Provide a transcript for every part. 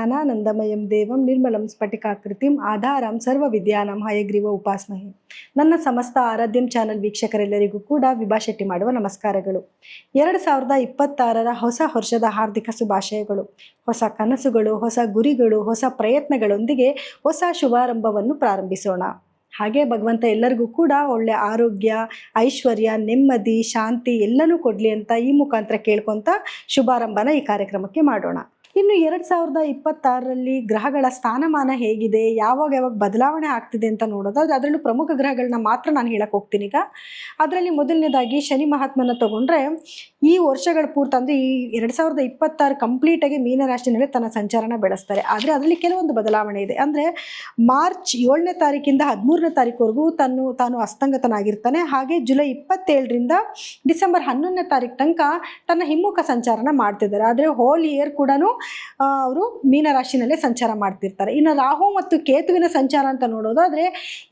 ಜ್ಞಾನಾನಂದಮಯಂ ದೇವಂ ನಿರ್ಮಲಂ ಸ್ಫಟಿಕಾಕೃತಿಂ ಆಧಾರಂ ಸರ್ವ ವಿದ್ಯಾನಾಂ ಹಯಗ್ರೀವ ಉಪಾಸ್ಮಹೆ. ನನ್ನ ಸಮಸ್ತ ಆರಾಧ್ಯಂ ಚಾನಲ್ ವೀಕ್ಷಕರೆಲ್ಲರಿಗೂ ಕೂಡ ವಿಭಾ ಶೆಟ್ಟಿ ಮಾಡುವ ನಮಸ್ಕಾರಗಳು. 2026ರ ಹೊಸ ವರ್ಷದ ಹಾರ್ದಿಕ ಶುಭಾಶಯಗಳು. ಹೊಸ ಕನಸುಗಳು, ಹೊಸ ಗುರಿಗಳು, ಹೊಸ ಪ್ರಯತ್ನಗಳೊಂದಿಗೆ ಹೊಸ ಶುಭಾರಂಭವನ್ನು ಪ್ರಾರಂಭಿಸೋಣ. ಹಾಗೆ ಭಗವಂತ ಎಲ್ಲರಿಗೂ ಕೂಡ ಒಳ್ಳೆ ಆರೋಗ್ಯ, ಐಶ್ವರ್ಯ, ನೆಮ್ಮದಿ, ಶಾಂತಿ ಎಲ್ಲನೂ ಕೊಡಲಿ ಅಂತ ಈ ಮುಖಾಂತರ ಕೇಳ್ಕೊತ ಶುಭಾರಂಭನ ಈ ಕಾರ್ಯಕ್ರಮಕ್ಕೆ ಮಾಡೋಣ. ಇನ್ನು 2026ರಲ್ಲಿ ಗ್ರಹಗಳ ಸ್ಥಾನಮಾನ ಹೇಗಿದೆ, ಯಾವಾಗ ಬದಲಾವಣೆ ಆಗ್ತಿದೆ ಅಂತ ನೋಡೋದಾದ್ರೆ ಅದರಲ್ಲೂ ಪ್ರಮುಖ ಗ್ರಹಗಳನ್ನ ಮಾತ್ರ ನಾನು ಹೇಳಕ್ಕೆ ಹೋಗ್ತೀನಿ. ಈಗ ಅದರಲ್ಲಿ ಮೊದಲನೇದಾಗಿ ಶನಿ ಮಹಾತ್ಮನ ತಗೊಂಡ್ರೆ ಈ ವರ್ಷಗಳ ಪೂರ್ತಿ ಅಂದರೆ ಈ 2026 ಕಂಪ್ಲೀಟಾಗಿ ಮೀನರಾಶಿನಲ್ಲಿ ತನ್ನ ಸಂಚಾರನ ಬೆಳೆಸ್ತಾರೆ. ಆದರೆ ಅದರಲ್ಲಿ ಕೆಲವೊಂದು ಬದಲಾವಣೆ ಇದೆ. ಅಂದರೆ ಮಾರ್ಚ್ 7ನೇ ತಾರೀಕಿಂದ 13ನೇ ತಾರೀಕುವರೆಗೂ ತಾನು ಅಸ್ತಂಗತನಾಗಿರ್ತಾನೆ. ಹಾಗೆ ಜುಲೈ 27ರಿಂದ ಡಿಸೆಂಬರ್ 11ನೇ ತಾರೀಕು ತನಕ ತನ್ನ ಹಿಮ್ಮುಖ ಸಂಚಾರನ ಮಾಡ್ತಿದ್ದಾರೆ. ಆದರೆ ಹೋಲ್ ಇಯರ್ ಕೂಡ ಅವರು ಮೀನರಾಶಿನಲ್ಲೇ ಸಂಚಾರ ಮಾಡ್ತಿರ್ತಾರೆ. ಇನ್ನು ರಾಹು ಮತ್ತು ಕೇತುವಿನ ಸಂಚಾರ ಅಂತ ನೋಡೋದಾದ್ರೆ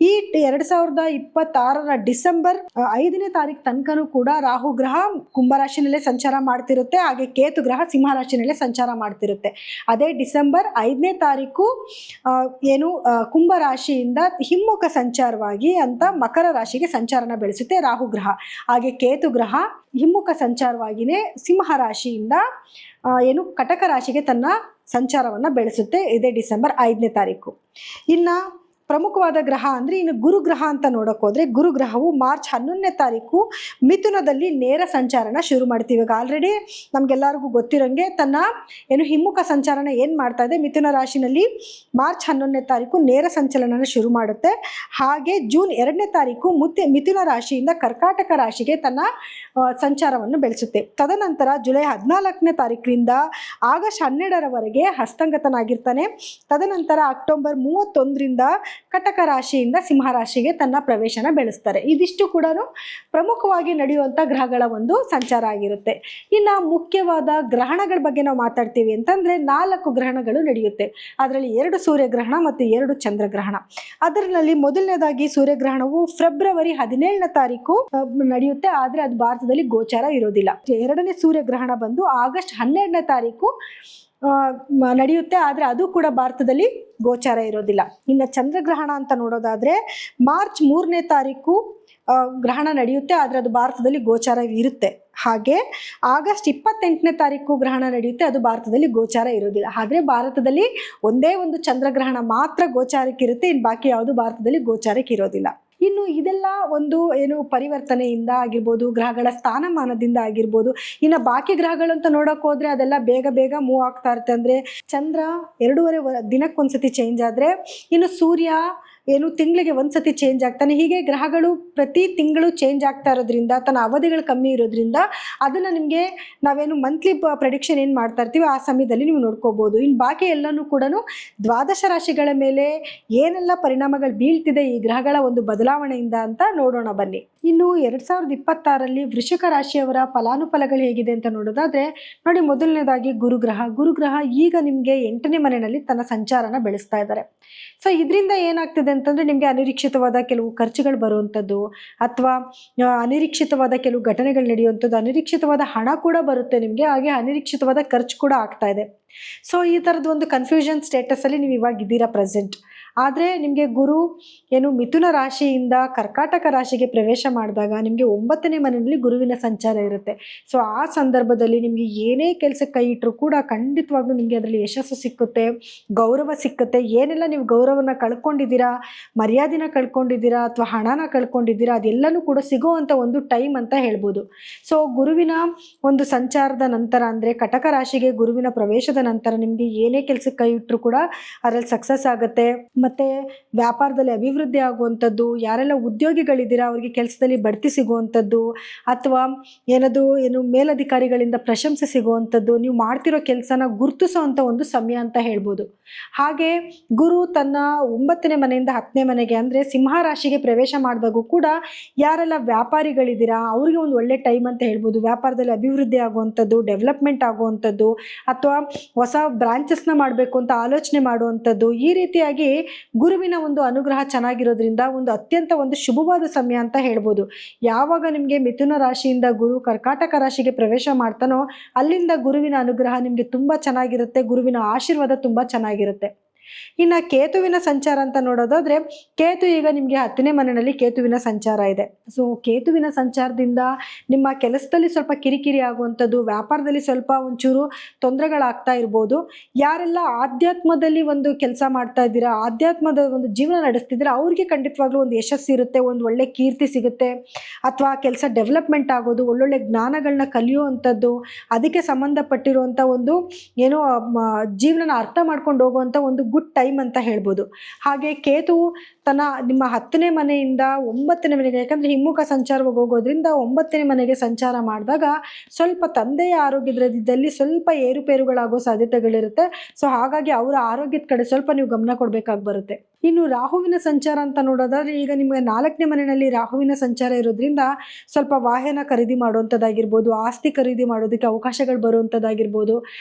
ಈ 2026ರ ಡಿಸೆಂಬರ್ 5ನೇ ತಾರೀಕು ತನಕನೂ ಕೂಡ ರಾಹು ಗ್ರಹ ಕುಂಭರಾಶಿನಲ್ಲೇ ಸಂಚಾರ ಮಾಡ್ತಿರುತ್ತೆ. ಹಾಗೆ ಕೇತು ಗ್ರಹ ಸಿಂಹರಾಶಿನಲ್ಲೇ ಸಂಚಾರ ಮಾಡ್ತಿರುತ್ತೆ. ಅದೇ ಡಿಸೆಂಬರ್ 5ನೇ ತಾರೀಕು ಕುಂಭರಾಶಿಯಿಂದ ಹಿಮ್ಮುಖ ಸಂಚಾರವಾಗಿ ಅಂತ ಮಕರ ರಾಶಿಗೆ ಸಂಚಾರನ ಬೆಳೆಸುತ್ತೆ ರಾಹು ಗ್ರಹ. ಹಾಗೆ ಕೇತು ಗ್ರಹ ಹಿಮ್ಮುಖ ಸಂಚಾರವಾಗಿಯೇ ಸಿಂಹ ರಾಶಿಯಿಂದ ಕಟಕ ರಾಶಿಗೆ ತನ್ನ ಸಂಚಾರವನ್ನು ಬೆಳೆಸುತ್ತೆ. ಇದೇ ಡಿಸೆಂಬರ್ 5ನೇ ತಾರೀಕು. ಇನ್ನು ಪ್ರಮುಖವಾದ ಗ್ರಹ ಅಂದರೆ ಇನ್ನು ಗುರುಗ್ರಹ ಅಂತ ನೋಡೋಕೆ ಹೋದರೆ ಗುರುಗ್ರಹವು ಮಾರ್ಚ್ 11ನೇ ತಾರೀಕು ಮಿಥುನದಲ್ಲಿ ನೇರ ಸಂಚಾರನ ಶುರು ಮಾಡ್ತೀವಿ. ಇವಾಗ ಆಲ್ರೆಡಿ ನಮಗೆಲ್ಲರಿಗೂ ಗೊತ್ತಿರೋಂಗೆ ತನ್ನ ಹಿಮ್ಮುಖ ಸಂಚಾರನ ಏನು ಮಾಡ್ತಾ ಇದೆ, ಮಿಥುನ ರಾಶಿನಲ್ಲಿ ಮಾರ್ಚ್ 11ನೇ ತಾರೀಕು ನೇರ ಸಂಚಲನನ ಶುರು ಮಾಡುತ್ತೆ. ಹಾಗೆ ಜೂನ್ 2ನೇ ತಾರೀಕು ಮಿಥುನ ರಾಶಿಯಿಂದ ಕರ್ಕಾಟಕ ರಾಶಿಗೆ ತನ್ನ ಸಂಚಾರವನ್ನು ಬೆಳೆಸುತ್ತೆ. ತದನಂತರ ಜುಲೈ 14ನೇ ತಾರೀಕಿನಿಂದ ಆಗಸ್ಟ್ 12ರವರೆಗೆ ಹಸ್ತಂಗತನಾಗಿರ್ತಾನೆ. ತದನಂತರ ಅಕ್ಟೋಬರ್ 31ರಿಂದ ಕಟಕ ರಾಶಿಯಿಂದ ಸಿಂಹರಾಶಿಗೆ ತನ್ನ ಪ್ರವೇಶನ ಬೆಳೆಸ್ತಾರೆ. ಇದಿಷ್ಟು ಕೂಡ ಪ್ರಮುಖವಾಗಿ ನಡೆಯುವಂಥ ಗ್ರಹಗಳ ಒಂದು ಸಂಚಾರ ಆಗಿರುತ್ತೆ. ಇನ್ನು ಮುಖ್ಯವಾದ ಗ್ರಹಣಗಳ ಬಗ್ಗೆ ನಾವು ಮಾತಾಡ್ತೀವಿ ಅಂತಂದರೆ 4 ಗ್ರಹಣಗಳು ನಡೆಯುತ್ತೆ. ಅದರಲ್ಲಿ 2 ಸೂರ್ಯಗ್ರಹಣ ಮತ್ತು 2 ಚಂದ್ರಗ್ರಹಣ. ಅದರಲ್ಲಿ ಮೊದಲನೇದಾಗಿ ಸೂರ್ಯಗ್ರಹಣವು ಫೆಬ್ರವರಿ 17ನೇ ತಾರೀಕು ನಡೆಯುತ್ತೆ. ಆದರೆ ಅದು ಭಾರತದಲ್ಲಿ ಗೋಚಾರ ಇರೋದಿಲ್ಲ. 2ನೇ ಸೂರ್ಯಗ್ರಹಣ ಬಂದು ಆಗಸ್ಟ್ 12ನೇ ತಾರೀಕು ನಡೆಯುತ್ತೆ. ಆದರೆ ಅದು ಕೂಡ ಭಾರತದಲ್ಲಿ ಗೋಚಾರ ಇರೋದಿಲ್ಲ. ಇನ್ನು ಚಂದ್ರಗ್ರಹಣ ಅಂತ ನೋಡೋದಾದ್ರೆ ಮಾರ್ಚ್ 3ನೇ ತಾರೀಕು ಗ್ರಹಣ ನಡೆಯುತ್ತೆ. ಆದರೆ ಅದು ಭಾರತದಲ್ಲಿ ಗೋಚಾರ ಇರುತ್ತೆ. ಹಾಗೆ ಆಗಸ್ಟ್ 28ನೇ ತಾರೀಕು ಗ್ರಹಣ ನಡೆಯುತ್ತೆ. ಅದು ಭಾರತದಲ್ಲಿ ಗೋಚಾರ ಇರೋದಿಲ್ಲ. ಆದರೆ ಭಾರತದಲ್ಲಿ ಒಂದೇ ಒಂದು ಚಂದ್ರಗ್ರಹಣ ಮಾತ್ರ ಗೋಚಾರಕ್ಕೆ ಇರುತ್ತೆ. ಇನ್ನು ಬಾಕಿ ಯಾವುದು ಭಾರತದಲ್ಲಿ ಗೋಚಾರಕ್ಕೆ ಇರೋದಿಲ್ಲ. ಇನ್ನು ಇದೆಲ್ಲ ಒಂದು ಪರಿವರ್ತನೆಯಿಂದ ಆಗಿರ್ಬೋದು, ಗ್ರಹಗಳ ಸ್ಥಾನಮಾನದಿಂದ ಆಗಿರ್ಬೋದು. ಇನ್ನು ಬಾಕಿ ಗ್ರಹಗಳು ಅಂತ ನೋಡೋಕೆ ಹೋದ್ರೆ ಅದೆಲ್ಲ ಬೇಗ ಮೂವ್ ಆಗ್ತಾ ಇರುತ್ತೆ. ಅಂದರೆ ಚಂದ್ರ 2.5 ದಿನಕ್ಕೊಂದ್ಸತಿ ಚೇಂಜ್ ಆದರೆ ಇನ್ನು ಸೂರ್ಯ ತಿಂಗಳಿಗೆ ಒಂದ್ಸತಿ ಚೇಂಜ್ ಆಗ್ತಾನೆ. ಹೀಗೆ ಗ್ರಹಗಳು ಪ್ರತಿ ತಿಂಗಳು ಚೇಂಜ್ ಆಗ್ತಾ ಇರೋದ್ರಿಂದ ತನ್ನ ಅವಧಿಗಳು ಕಮ್ಮಿ ಇರೋದ್ರಿಂದ ಅದನ್ನು ನಿಮಗೆ ನಾವೇನು ಮಂತ್ಲಿ ಪ್ರೆಡಿಕ್ಷನ್ ಏನು ಮಾಡ್ತಾ ಇರ್ತೀವಿ ಆ ಸಮಯದಲ್ಲಿ ನೀವು ನೋಡ್ಕೋಬೋದು. ಇನ್ನು ಬಾಕಿ ಎಲ್ಲನೂ ಕೂಡ ದ್ವಾದಶ ರಾಶಿಗಳ ಮೇಲೆ ಏನೆಲ್ಲ ಪರಿಣಾಮಗಳು ಬೀಳ್ತಿದೆ ಈ ಗ್ರಹಗಳ ಒಂದು ಬದಲಾವಣೆಯಿಂದ ಅಂತ ನೋಡೋಣ ಬನ್ನಿ. ಇನ್ನು 2026ರಲ್ಲಿ ವೃಷಿಕ ರಾಶಿಯವರ ಫಲಾನುಫಲಗಳು ಹೇಗಿದೆ ಅಂತ ನೋಡೋದಾದ್ರೆ ನೋಡಿ, ಮೊದಲನೇದಾಗಿ ಗುರುಗ್ರಹ ಈಗ ನಿಮಗೆ 8ನೇ ಮನೆಯಲ್ಲಿ ತನ್ನ ಸಂಚಾರನ ಬೆಳೆಸ್ತಾ ಇದ್ದಾರೆ. ಸೊ ಇದರಿಂದ ಏನಾಗ್ತಿದೆ ಅಂತಂದ್ರೆ ನಿಮಗೆ ಅನಿರೀಕ್ಷಿತವಾದ ಕೆಲವು ಖರ್ಚುಗಳು ಬರುವಂಥದ್ದು ಅಥವಾ ಅನಿರೀಕ್ಷಿತವಾದ ಕೆಲವು ಘಟನೆಗಳು ನಡೆಯುವಂಥದ್ದು, ಅನಿರೀಕ್ಷಿತವಾದ ಹಣ ಕೂಡ ಬರುತ್ತೆ ನಿಮಗೆ. ಹಾಗೆ ಅನಿರೀಕ್ಷಿತವಾದ ಖರ್ಚು ಕೂಡ ಆಗ್ತಾ ಇದೆ. ಸೊ ಈ ಥರದ್ದು ಒಂದು ಕನ್ಫ್ಯೂಷನ್ ಸ್ಟೇಟಸಲ್ಲಿ ನೀವು ಇವಾಗ ಇದ್ದೀರಾ ಪ್ರೆಸೆಂಟ್. ಆದರೆ ನಿಮಗೆ ಗುರು ಮಿಥುನ ರಾಶಿಯಿಂದ ಕರ್ಕಾಟಕ ರಾಶಿಗೆ ಪ್ರವೇಶ ಮಾಡಿದಾಗ ನಿಮಗೆ 9ನೇ ಮನೆಯಲ್ಲಿ ಗುರುವಿನ ಸಂಚಾರ ಇರುತ್ತೆ. ಸೊ ಆ ಸಂದರ್ಭದಲ್ಲಿ ನಿಮಗೆ ಏನೇ ಕೆಲಸಕ್ಕೆ ಕೈ ಇಟ್ಟರು ಕೂಡ ಖಂಡಿತವಾಗ್ಲೂ ನಿಮಗೆ ಅದರಲ್ಲಿ ಯಶಸ್ಸು ಸಿಕ್ಕುತ್ತೆ, ಗೌರವ ಸಿಕ್ಕುತ್ತೆ. ಏನೆಲ್ಲ ನೀವು ಗೌರವನ ಕಳ್ಕೊಂಡಿದ್ದೀರಾ, ಮರ್ಯಾದೆನ ಕಳ್ಕೊಂಡಿದ್ದೀರಾ ಅಥವಾ ಹಣನ ಕಳ್ಕೊಂಡಿದ್ದೀರಾ, ಅದೆಲ್ಲನೂ ಕೂಡ ಸಿಗೋವಂಥ ಒಂದು ಟೈಮ್ ಅಂತ ಹೇಳ್ಬೋದು. ಸೊ ಗುರುವಿನ ಒಂದು ಸಂಚಾರದ ನಂತರ ಅಂದರೆ ಕಟಕ ರಾಶಿಗೆ ಗುರುವಿನ ಪ್ರವೇಶದ ನಂತರ ನಿಮಗೆ ಏನೇ ಕೆಲಸಕ್ಕೆ ಕೈ ಇಟ್ಟರು ಕೂಡ ಅದರಲ್ಲಿ ಸಕ್ಸಸ್ ಆಗುತ್ತೆ. ಮತ್ತು ವ್ಯಾಪಾರದಲ್ಲಿ ಅಭಿವೃದ್ಧಿ ಆಗುವಂಥದ್ದು, ಯಾರೆಲ್ಲ ಉದ್ಯೋಗಿಗಳಿದ್ದೀರಾ ಅವರಿಗೆ ಕೆಲಸದಲ್ಲಿ ಬಡ್ತಿ ಸಿಗುವಂಥದ್ದು ಅಥವಾ ಮೇಲಧಿಕಾರಿಗಳಿಂದ ಪ್ರಶಂಸೆ ಸಿಗುವಂಥದ್ದು, ನೀವು ಮಾಡ್ತಿರೋ ಕೆಲಸನ ಗುರುತಿಸೋವಂಥ ಒಂದು ಸಮಯ ಅಂತ ಹೇಳ್ಬೋದು. ಹಾಗೆ ಗುರು ತನ್ನ 9ನೇ ಮನೆಯಿಂದ 10ನೇ ಮನೆಗೆ ಅಂದರೆ ಸಿಂಹ ರಾಶಿಗೆ ಪ್ರವೇಶ ಮಾಡಿದಾಗೂ ಕೂಡ ಯಾರೆಲ್ಲ ವ್ಯಾಪಾರಿಗಳಿದ್ದೀರಾ ಅವರಿಗೆ ಒಂದು ಒಳ್ಳೆ ಟೈಮ್ ಅಂತ ಹೇಳ್ಬೋದು. ವ್ಯಾಪಾರದಲ್ಲಿ ಅಭಿವೃದ್ಧಿ ಆಗುವಂಥದ್ದು, ಡೆವಲಪ್ಮೆಂಟ್ ಆಗುವಂಥದ್ದು ಅಥವಾ ಹೊಸ ಬ್ರಾಂಚಸ್ನ ಮಾಡಬೇಕು ಅಂತ ಆಲೋಚನೆ ಮಾಡುವಂಥದ್ದು, ಈ ರೀತಿಯಾಗಿ ಗುರುವಿನ ಒಂದು ಅನುಗ್ರಹ ಚೆನ್ನಾಗಿರೋದ್ರಿಂದ ಒಂದು ಅತ್ಯಂತ ಒಂದು ಶುಭವಾದ ಸಮಯ ಅಂತ ಹೇಳ್ಬೋದು. ಯಾವಾಗ ನಿಮಗೆ ಮಿಥುನ ರಾಶಿಯಿಂದ ಗುರು ಕರ್ಕಾಟಕ ರಾಶಿಗೆ ಪ್ರವೇಶ ಮಾಡ್ತಾನೋ ಅಲ್ಲಿಂದ ಗುರುವಿನ ಅನುಗ್ರಹ ನಿಮಗೆ ತುಂಬ ಚೆನ್ನಾಗಿರುತ್ತೆ, ಗುರುವಿನ ಆಶೀರ್ವಾದ ತುಂಬ ಚೆನ್ನಾಗಿರುತ್ತೆ. ಇನ್ನು ಕೇತುವಿನ ಸಂಚಾರ ಅಂತ ನೋಡೋದಾದ್ರೆ, ಕೇತು ಈಗ ನಿಮಗೆ 10ನೇ ಮನೆಯಲ್ಲಿ ಕೇತುವಿನ ಸಂಚಾರ ಇದೆ. ಸೊ ಕೇತುವಿನ ಸಂಚಾರದಿಂದ ನಿಮ್ಮ ಕೆಲಸದಲ್ಲಿ ಸ್ವಲ್ಪ ಕಿರಿಕಿರಿ ಆಗುವಂಥದ್ದು, ವ್ಯಾಪಾರದಲ್ಲಿ ಸ್ವಲ್ಪ ಒಂಚೂರು ತೊಂದರೆಗಳಾಗ್ತಾ ಇರ್ಬೋದು. ಯಾರೆಲ್ಲ ಆಧ್ಯಾತ್ಮದಲ್ಲಿ ಒಂದು ಕೆಲಸ ಮಾಡ್ತಾ ಇದ್ದೀರಾ, ಆಧ್ಯಾತ್ಮದ ಒಂದು ಜೀವನ ನಡೆಸ್ತಿದ್ದೀರಾ, ಅವ್ರಿಗೆ ಖಂಡಿತವಾಗ್ಲೂ ಒಂದು ಯಶಸ್ಸು ಇರುತ್ತೆ, ಒಂದು ಒಳ್ಳೆ ಕೀರ್ತಿ ಸಿಗುತ್ತೆ, ಅಥವಾ ಕೆಲಸ ಡೆವಲಪ್ಮೆಂಟ್ ಆಗೋದು, ಒಳ್ಳೊಳ್ಳೆ ಜ್ಞಾನಗಳನ್ನ ಕಲಿಯುವಂಥದ್ದು, ಅದಕ್ಕೆ ಸಂಬಂಧಪಟ್ಟಿರುವಂಥ ಒಂದು ಏನೋ ಜೀವನನ ಅರ್ಥ ಮಾಡ್ಕೊಂಡು ಹೋಗುವಂಥ ಒಂದು ಗುಡ್ ಟೈಮ್ ಅಂತ ಹೇಳ್ಬೋದು. ಹಾಗೆ ಕೇತು ತನ್ನ ನಿಮ್ಮ 10ನೇ ಮನೆಯಿಂದ 9ನೇ ಮನೆಗೆ, ಯಾಕಂದ್ರೆ ಹಿಮ್ಮುಖ ಸಂಚಾರವಾಗಿ ಹೋಗೋದ್ರಿಂದ 9ನೇ ಮನೆಗೆ ಸಂಚಾರ ಮಾಡಿದಾಗ ಸ್ವಲ್ಪ ತಂದೆಯ ಆರೋಗ್ಯದಲ್ಲಿ ಸ್ವಲ್ಪ ಏರುಪೇರುಗಳಾಗೋ ಸಾಧ್ಯತೆಗಳಿರುತ್ತೆ. ಸೊ ಹಾಗಾಗಿ ಅವರ ಆರೋಗ್ಯದ ಕಡೆ ಸ್ವಲ್ಪ ನೀವು ಗಮನ ಕೊಡಬೇಕಾಗಿ ಬರುತ್ತೆ. ಇನ್ನು ರಾಹುವಿನ ಸಂಚಾರ ಅಂತ ನೋಡೋದಾದ್ರೆ, ಈಗ ನಿಮಗೆ 4ನೇ ಮನೆಯಲ್ಲಿ ರಾಹುವಿನ ಸಂಚಾರ ಇರೋದ್ರಿಂದ ಸ್ವಲ್ಪ ವಾಹನ ಖರೀದಿ ಮಾಡುವಂಥದ್ದಾಗಿರ್ಬೋದು, ಆಸ್ತಿ ಖರೀದಿ ಮಾಡೋದಕ್ಕೆ ಅವಕಾಶಗಳು ಬರುವಂಥದ್ದಾಗಿರ್ಬೋದು,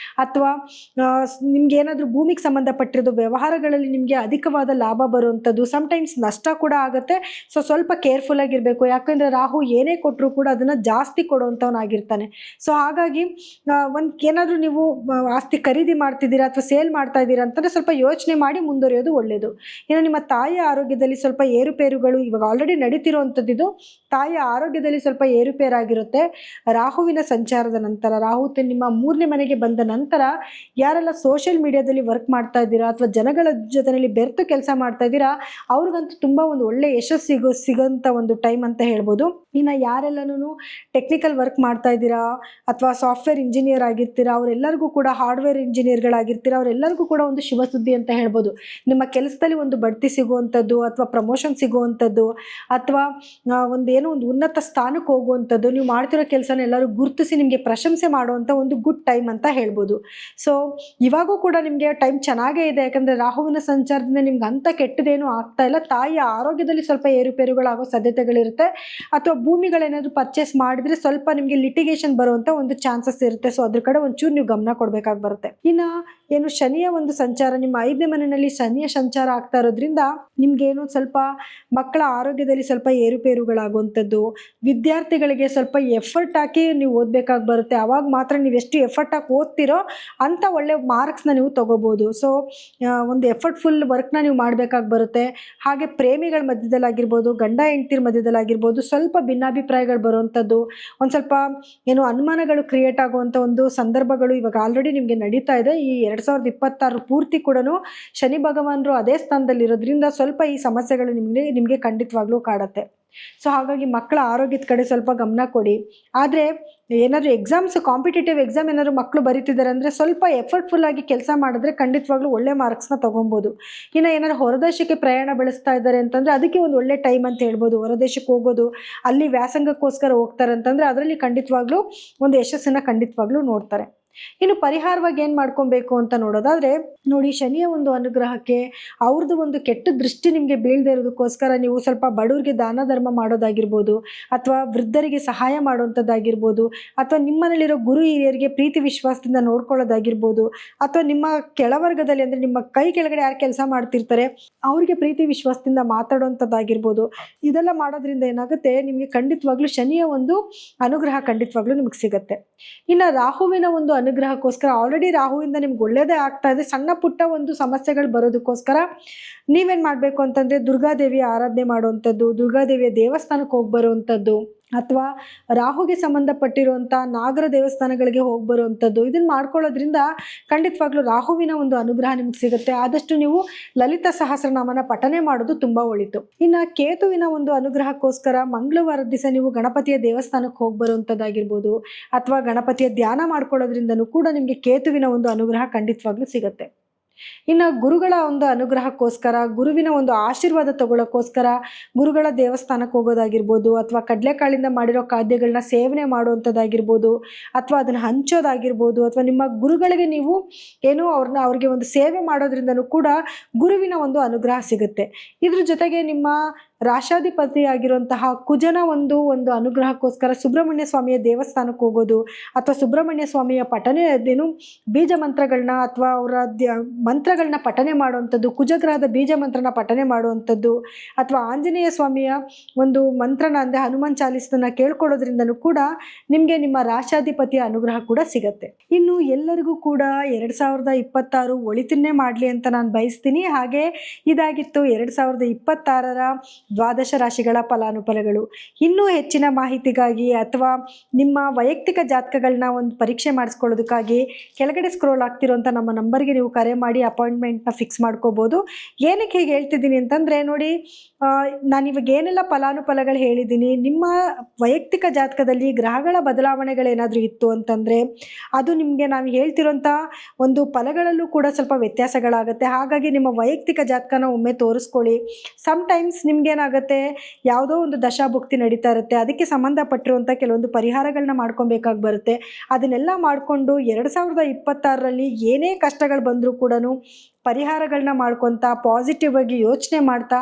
ಅಥವಾ ನಿಮ್ಗೆ ಏನಾದರೂ ಭೂಮಿಗೆ ಸಂಬಂಧಪಟ್ಟಿರೋದು ವ್ಯವಹಾರಗಳಲ್ಲಿ ನಿಮಗೆ ಅಧಿಕವಾದ ಲಾಭ ಬರುವಂಥದ್ದು, ಸಮಟೈಮ್ಸ್ ನಷ್ಟ ಕೂಡ ಆಗುತ್ತೆ. ಸೊ ಸ್ವಲ್ಪ ಕೇರ್ಫುಲ್ ಆಗಿರಬೇಕು, ಯಾಕಂದರೆ ರಾಹು ಏನೇ ಕೊಟ್ಟರು ಕೂಡ ಅದನ್ನು ಜಾಸ್ತಿ ಕೊಡುವಂಥವನಾಗಿರ್ತಾನೆ. ಸೊ ಹಾಗಾಗಿ ಏನಾದರೂ ನೀವು ಆಸ್ತಿ ಖರೀದಿ ಮಾಡ್ತಿದ್ದೀರಾ ಅಥವಾ ಸೇಲ್ ಮಾಡ್ತಾ ಇದ್ದೀರಾ ಅಂತಂದರೆ ಸ್ವಲ್ಪ ಯೋಚನೆ ಮಾಡಿ ಮುಂದುವರಿಯೋದು ಒಳ್ಳೆಯದು. ಇನ್ನು ನಿಮ್ಮ ತಾಯಿಯ ಆರೋಗ್ಯದಲ್ಲಿ ಸ್ವಲ್ಪ ಏರುಪೇರುಗಳು ಇವಾಗ ಆಲ್ರೆಡಿ ನಡೀತಿರುವಂಥದ್ದು, ತಾಯಿಯ ಆರೋಗ್ಯದಲ್ಲಿ ಸ್ವಲ್ಪ ಏರುಪೇರಾಗಿರುತ್ತೆ. ರಾಹುವಿನ ಸಂಚಾರದ ನಂತರ, ರಾಹು ನಿಮ್ಮ 3ನೇ ಮನೆಗೆ ಬಂದ ನಂತರ ಯಾರೆಲ್ಲ ಸೋಷಿಯಲ್ ಮೀಡಿಯಾದಲ್ಲಿ ವರ್ಕ್ ಮಾಡ್ತಾ ಇದ್ದೀರಾ ಅಥವಾ ಜನಗಳ ಜೊತೆಯಲ್ಲಿ ಬೆರೆತು ಕೆಲಸ ಮಾಡ್ತಾ ಇದ್ದೀರಾ, ಅವ್ರಿಗಂತೂ ತುಂಬ ಒಂದು ಒಳ್ಳೆ ಯಶಸ್ಸು ಸಿಗೋಂಥ ಒಂದು ಟೈಮ್ ಅಂತ ಹೇಳ್ಬೋದು. ಇನ್ನು ಯಾರೆಲ್ಲನೂ ಟೆಕ್ನಿಕಲ್ ವರ್ಕ್ ಮಾಡ್ತಾ ಇದ್ದೀರಾ ಅಥವಾ ಸಾಫ್ಟ್ವೇರ್ ಇಂಜಿನಿಯರ್ ಆಗಿರ್ತೀರಾ, ಅವರೆಲ್ಲರಿಗೂ ಕೂಡ ಹಾರ್ಡ್ವೇರ್ ಇಂಜಿನಿಯರ್ಗಳಾಗಿರ್ತೀರಾ, ಅವರೆಲ್ಲರಿಗೂ ಕೂಡ ಒಂದು ಶುಭ ಸುದ್ದಿ ಅಂತ ಹೇಳ್ಬೋದು. ನಿಮ್ಮ ಕೆಲಸದಲ್ಲಿ ಒಂದು ಬಡ್ತಿ ಸಿಗುವಂಥದ್ದು ಅಥವಾ ಪ್ರಮೋಷನ್ ಸಿಗುವಂಥದ್ದು, ಅಥವಾ ಒಂದು ಉನ್ನತ ಸ್ಥಾನಕ್ಕೆ ಹೋಗುವಂಥದ್ದು, ನೀವು ಮಾಡ್ತಿರೋ ಕೆಲಸನ ಎಲ್ಲರೂ ಗುರುತಿಸಿ ನಿಮಗೆ ಪ್ರಶಂಸೆ ಮಾಡುವಂಥ ಒಂದು ಗುಡ್ ಟೈಮ್ ಅಂತ ಹೇಳ್ಬೋದು. ಸೊ ಇವಾಗೂ ಕೂಡ ನಿಮಗೆ ಟೈಮ್ ಚೆನ್ನಾಗೇ ಇದೆ, ಯಾಕಂದರೆ ರಾಹುವಿನ ಸಂಚಾರದಿಂದ ನಿಮ್ಗೆ ಅಂಥ ಕೆಟ್ಟದೇನೂ ಆಗ್ತಾ ಇಲ್ಲ. ತಾಯಿಯ ಆರೋಗ್ಯದಲ್ಲಿ ಸ್ವಲ್ಪ ಏರುಪೇರುಗಳಾಗೋ ಸಾಧ್ಯತೆಗಳಿರುತ್ತೆ, ಅಥವಾ ಭೂಮಿಗಳೇನಾದರೂ ಪರ್ಚೇಸ್ ಮಾಡಿದರೆ ಸ್ವಲ್ಪ ನಿಮಗೆ ಲಿಟಿಗೇಷನ್ ಬರುವಂಥ ಒಂದು ಚಾನ್ಸಸ್ ಇರುತ್ತೆ. ಸೊ ಅದ್ರ ಕಡೆ ಒಂಚೂರು ನೀವು ಗಮನ ಕೊಡಬೇಕಾಗಿ ಬರುತ್ತೆ. ಇನ್ನು ಶನಿಯ ಒಂದು ಸಂಚಾರ, ನಿಮ್ಮ 5ನೇ ಮನೆಯಲ್ಲಿ ಶನಿಯ ಸಂಚಾರ ಆಗ್ತಾ ಇರೋದ್ರಿಂದ ನಿಮ್ಗೇನು ಸ್ವಲ್ಪ ಮಕ್ಕಳ ಆರೋಗ್ಯದಲ್ಲಿ ಸ್ವಲ್ಪ ಏರುಪೇರುಗಳಾಗುವಂಥದ್ದು, ವಿದ್ಯಾರ್ಥಿಗಳಿಗೆ ಸ್ವಲ್ಪ ಎಫರ್ಟ್ ಹಾಕಿ ನೀವು ಓದಬೇಕಾಗಿ ಬರುತ್ತೆ. ಅವಾಗ ಮಾತ್ರ ನೀವು ಎಷ್ಟು ಎಫರ್ಟ್ ಹಾಕಿ ಓದ್ತಿರೋ ಅಂಥ ಒಳ್ಳೆ ಮಾರ್ಕ್ಸ್ನ ನೀವು ತೊಗೋಬೋದು. ಸೊ ಒಂದು ಎಫರ್ಟ್ಫುಲ್ ವರ್ಕ್ನ ನೀವು ಮಾಡಬೇಕಾಗಿ ಬರುತ್ತೆ. ಹಾಗೆ ಪ್ರೇಮಿಗಳ ಮಧ್ಯದಲ್ಲಾಗಿರ್ಬೋದು, ಗಂಡ ಹೆಂಡತಿರ ಮಧ್ಯದಲ್ಲಾಗಿರ್ಬೋದು, ಸ್ವಲ್ಪ ಭಿನ್ನಾಭಿಪ್ರಾಯಗಳು ಬರುವಂಥದ್ದು, ಒಂದು ಸ್ವಲ್ಪ ಅನುಮಾನಗಳು ಕ್ರಿಯೇಟ್ ಆಗುವಂಥ ಒಂದು ಸಂದರ್ಭಗಳು ಇವಾಗ ಆಲ್ರೆಡಿ ನಿಮಗೆ ನಡೀತಾ ಇದೆ. ಈ 2026 ಪೂರ್ತಿ ಕೂಡ ಶನಿ ಭಗವಾನರು ಅದೇ ಸ್ಥಾನದಲ್ಲಿ ಇರೋದ್ರಿಂದ ಸ್ವಲ್ಪ ಈ ಸಮಸ್ಯೆಗಳು ನಿಮಗೆ ಖಂಡಿತವಾಗ್ಲೂ ಕಾಡುತ್ತೆ. ಸೊ ಹಾಗಾಗಿ ಮಕ್ಕಳ ಆರೋಗ್ಯದ ಕಡೆ ಸ್ವಲ್ಪ ಗಮನ ಕೊಡಿ. ಆದರೆ ಏನಾದರೂ ಕಾಂಪಿಟೇಟಿವ್ ಎಕ್ಸಾಮ್ ಏನಾದರೂ ಮಕ್ಕಳು ಬರೀತಿದ್ದಾರೆ ಅಂದರೆ ಸ್ವಲ್ಪ ಎಫರ್ಟ್ಫುಲ್ ಆಗಿ ಕೆಲಸ ಮಾಡಿದ್ರೆ ಖಂಡಿತವಾಗ್ಲೂ ಒಳ್ಳೆ ಮಾರ್ಕ್ಸ್ನ ತೊಗೊಬೋದು. ಇನ್ನು ಏನಾದ್ರು ಹೊರದೇಶಕ್ಕೆ ಪ್ರಯಾಣ ಬೆಳೆಸ್ತಾ ಇದ್ದಾರೆ ಅಂತಂದರೆ ಅದಕ್ಕೆ ಒಂದು ಒಳ್ಳೆ ಟೈಮ್ ಅಂತ ಹೇಳ್ಬೋದು. ಹೊರದೇಶಕ್ಕೆ ಹೋಗೋದು, ಅಲ್ಲಿ ವ್ಯಾಸಂಗಕ್ಕೋಸ್ಕರ ಹೋಗ್ತಾರೆ ಅಂತಂದರೆ ಅದರಲ್ಲಿ ಖಂಡಿತವಾಗ್ಲೂ ಒಂದು ಯಶಸ್ಸನ್ನು ಖಂಡಿತವಾಗ್ಲೂ ನೋಡ್ತಾರೆ. ಇನ್ನು ಪರಿಹಾರವಾಗಿ ಏನು ಮಾಡ್ಕೊಬೇಕು ಅಂತ ನೋಡೋದಾದರೆ, ನೋಡಿ, ಶನಿಯ ಒಂದು ಅನುಗ್ರಹಕ್ಕೆ ಅವ್ರದ್ದು ಒಂದು ಕೆಟ್ಟ ದೃಷ್ಟಿ ನಿಮಗೆ ಬೀಳದೇ ಇರೋದಕ್ಕೋಸ್ಕರ ನೀವು ಸ್ವಲ್ಪ ಬಡವರಿಗೆ ದಾನ ಧರ್ಮ ಮಾಡೋದಾಗಿರ್ಬೋದು, ಅಥವಾ ವೃದ್ಧರಿಗೆ ಸಹಾಯ ಮಾಡುವಂಥದ್ದಾಗಿರ್ಬೋದು, ಅಥವಾ ನಿಮ್ಮನೇಲಿರೋ ಗುರು ಹಿರಿಯರಿಗೆ ಪ್ರೀತಿ ವಿಶ್ವಾಸದಿಂದ ನೋಡ್ಕೊಳ್ಳೋದಾಗಿರ್ಬೋದು, ಅಥವಾ ನಿಮ್ಮ ಕೆಳವರ್ಗದಲ್ಲಿ ಅಂದರೆ ನಿಮ್ಮ ಕೈ ಕೆಳಗಡೆ ಯಾರು ಕೆಲಸ ಮಾಡ್ತಿರ್ತಾರೆ ಅವ್ರಿಗೆ ಪ್ರೀತಿ ವಿಶ್ವಾಸದಿಂದ ಮಾತಾಡುವಂಥದ್ದಾಗಿರ್ಬೋದು. ಇದೆಲ್ಲ ಮಾಡೋದ್ರಿಂದ ಏನಾಗುತ್ತೆ, ನಿಮಗೆ ಖಂಡಿತವಾಗ್ಲೂ ಶನಿಯ ಒಂದು ಅನುಗ್ರಹ ಖಂಡಿತವಾಗ್ಲೂ ನಿಮಗೆ ಸಿಗುತ್ತೆ. ಇನ್ನು ರಾಹುವಿನ ಒಂದು ಅನುಗ್ರಹಕ್ಕೋಸ್ಕರ ಆಲ್ರೆಡಿ ರಾಹುವಿಂದ ನಿಮ್ಗೆ ಒಳ್ಳೇದೇ ಆಗ್ತಾ ಇದೆ. ಸಣ್ಣ ಪುಟ್ಟ ಒಂದು ಸಮಸ್ಯೆಗಳು ಬರೋದಕ್ಕೋಸ್ಕರ ನೀವೇನು ಮಾಡಬೇಕು ಅಂತಂದರೆ ದುರ್ಗಾದೇವಿಯ ಆರಾಧನೆ ಮಾಡುವಂಥದ್ದು, ದುರ್ಗಾದೇವಿಯ ದೇವಸ್ಥಾನಕ್ಕೆ ಹೋಗಿ ಬರುವಂಥದ್ದು, ಅಥವಾ ರಾಹುಗೆ ಸಂಬಂಧಪಟ್ಟಿರುವಂಥ ನಾಗರ ದೇವಸ್ಥಾನಗಳಿಗೆ ಹೋಗಿ ಬರುವಂಥದ್ದು, ಇದನ್ನು ಮಾಡ್ಕೊಳ್ಳೋದ್ರಿಂದ ಖಂಡಿತವಾಗ್ಲೂ ರಾಹುವಿನ ಒಂದು ಅನುಗ್ರಹ ನಿಮ್ಗೆ ಸಿಗುತ್ತೆ. ಆದಷ್ಟು ನೀವು ಲಲಿತಾ ಸಹಸ್ರನಾಮನ ಪಠನೆ ಮಾಡೋದು ತುಂಬ ಒಳಿತು. ಇನ್ನು ಕೇತುವಿನ ಒಂದು ಅನುಗ್ರಹಕ್ಕೋಸ್ಕರ ಮಂಗಳವಾರದ ದಿವಸ ನೀವು ಗಣಪತಿಯ ದೇವಸ್ಥಾನಕ್ಕೆ ಹೋಗಿ ಬರುವಂಥದ್ದಾಗಿರ್ಬೋದು, ಅಥವಾ ಗಣಪತಿಯ ಧ್ಯಾನ ಮಾಡ್ಕೊಳ್ಳೋದ್ರಿಂದನೂ ಕೂಡ ನಿಮಗೆ ಕೇತುವಿನ ಒಂದು ಅನುಗ್ರಹ ಖಂಡಿತವಾಗ್ಲೂ ಸಿಗುತ್ತೆ. ಇನ್ನು ಗುರುಗಳ ಒಂದು ಅನುಗ್ರಹಕ್ಕೋಸ್ಕರ, ಗುರುವಿನ ಒಂದು ಆಶೀರ್ವಾದ ತಗೊಳ್ಳೋಕ್ಕೋಸ್ಕರ ಗುರುಗಳ ದೇವಸ್ಥಾನಕ್ಕೆ ಹೋಗೋದಾಗಿರ್ಬೋದು, ಅಥವಾ ಕಡಲೆಕಾಳಿಂದ ಮಾಡಿರೋ ಖಾದ್ಯಗಳನ್ನ ಸೇವನೆ ಮಾಡುವಂಥದ್ದಾಗಿರ್ಬೋದು, ಅಥವಾ ಅದನ್ನು ಹಂಚೋದಾಗಿರ್ಬೋದು, ಅಥವಾ ನಿಮ್ಮ ಗುರುಗಳಿಗೆ ನೀವು ಅವ್ರಿಗೆ ಒಂದು ಸೇವೆ ಮಾಡೋದ್ರಿಂದನೂ ಕೂಡ ಗುರುವಿನ ಒಂದು ಅನುಗ್ರಹ ಸಿಗುತ್ತೆ. ಇದ್ರ ಜೊತೆಗೆ ನಿಮ್ಮ ರಾಶಾಧಿಪತಿಯಾಗಿರುವಂತಹ ಕುಜನ ಒಂದು ಅನುಗ್ರಹಕ್ಕೋಸ್ಕರ ಸುಬ್ರಹ್ಮಣ್ಯ ಸ್ವಾಮಿಯ ದೇವಸ್ಥಾನಕ್ಕೆ ಹೋಗೋದು, ಅಥವಾ ಸುಬ್ರಹ್ಮಣ್ಯ ಸ್ವಾಮಿಯ ಪಠನೆ ಅದೇನು ಬೀಜ ಮಂತ್ರಗಳನ್ನ ಅಥವಾ ಅವರ ಮಂತ್ರಗಳನ್ನ ಪಠನೆ ಮಾಡುವಂಥದ್ದು, ಕುಜಗ್ರಹದ ಬೀಜ ಮಂತ್ರನ ಪಠನೆ ಮಾಡುವಂಥದ್ದು, ಅಥವಾ ಆಂಜನೇಯ ಸ್ವಾಮಿಯ ಒಂದು ಮಂತ್ರನ ಅಂದರೆ ಹನುಮಾನ್ ಚಾಲೀಸನ್ನ ಕೇಳ್ಕೊಳ್ಳೋದ್ರಿಂದನೂ ಕೂಡ ನಿಮಗೆ ನಿಮ್ಮ ರಾಶಾಧಿಪತಿಯ ಅನುಗ್ರಹ ಕೂಡ ಸಿಗತ್ತೆ. ಇನ್ನು ಎಲ್ಲರಿಗೂ ಕೂಡ 2026 ಒಳಿತನ್ನೇ ಮಾಡಲಿ ಅಂತ ನಾನು ಬಯಸ್ತೀನಿ. ಹಾಗೆ ಇದಾಗಿತ್ತು 2026ರ ದ್ವಾದಶ ರಾಶಿಗಳ ಫಲಾನುಫಲಗಳು. ಇನ್ನೂ ಹೆಚ್ಚಿನ ಮಾಹಿತಿಗಾಗಿ ಅಥವಾ ನಿಮ್ಮ ವೈಯಕ್ತಿಕ ಜಾತಕಗಳನ್ನ ಒಂದು ಪರೀಕ್ಷೆ ಮಾಡಿಸ್ಕೊಳ್ಳೋದಕ್ಕಾಗಿ ಕೆಳಗಡೆ ಸ್ಕ್ರೋಲ್ ಆಗ್ತಿರೋಂಥ ನಮ್ಮ ನಂಬರ್ಗೆ ನೀವು ಕರೆ ಮಾಡಿ ಅಪಾಯಿಂಟ್ಮೆಂಟ್ನ ಫಿಕ್ಸ್ ಮಾಡ್ಕೋಬೋದು. ಏನಕ್ಕೆ ಹೀಗೆ ಹೇಳ್ತಿದ್ದೀನಿ ಅಂತಂದರೆ ನೋಡಿ, ನಾನಿವಾಗ ಏನೆಲ್ಲ ಫಲಾನುಫಲಗಳು ಹೇಳಿದ್ದೀನಿ, ನಿಮ್ಮ ವೈಯಕ್ತಿಕ ಜಾತಕದಲ್ಲಿ ಗ್ರಹಗಳ ಬದಲಾವಣೆಗಳೇನಾದರೂ ಇತ್ತು ಅಂತಂದರೆ ಅದು ನಿಮಗೆ ನಾನು ಹೇಳ್ತಿರೋಂಥ ಒಂದು ಫಲಗಳಲ್ಲೂ ಕೂಡ ಸ್ವಲ್ಪ ವ್ಯತ್ಯಾಸಗಳಾಗುತ್ತೆ. ಹಾಗಾಗಿ ನಿಮ್ಮ ವೈಯಕ್ತಿಕ ಜಾತಕನ ಒಮ್ಮೆ ತೋರಿಸ್ಕೊಳ್ಳಿ. ಸಮ್ಟೈಮ್ಸ್ ನಿಮ್ಗೇನಾಗುತ್ತೆ, ಯಾವುದೋ ಒಂದು ದಶಾಭುಕ್ತಿ ನಡೀತಾ ಇರುತ್ತೆ, ಅದಕ್ಕೆ ಸಂಬಂಧಪಟ್ಟಿರುವಂಥ ಕೆಲವೊಂದು ಪರಿಹಾರಗಳನ್ನ ಮಾಡ್ಕೊಬೇಕಾಗಿ ಬರುತ್ತೆ. ಅದನ್ನೆಲ್ಲ ಮಾಡಿಕೊಂಡು 2026ರಲ್ಲಿ ಏನೇ ಕಷ್ಟಗಳು ಬಂದರೂ ಕೂಡ ಪರಿಹಾರಗಳನ್ನ ಮಾಡ್ಕೊತಾ ಪಾಸಿಟಿವ್ ಆಗಿ ಯೋಚನೆ ಮಾಡ್ತಾ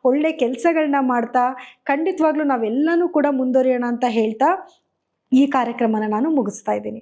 ಒಳ್ಳೆ ಕೆಲಸಗಳನ್ನ ಮಾಡ್ತಾ ಖಂಡಿತವಾಗ್ಲೂ ನಾವೆಲ್ಲನೂ ಕೂಡ ಮುಂದುವರಿಯೋಣ ಅಂತ ಹೇಳ್ತಾ ಈ ಕಾರ್ಯಕ್ರಮನ ನಾನು ಮುಗಿಸ್ತಾ ಇದ್ದೀನಿ.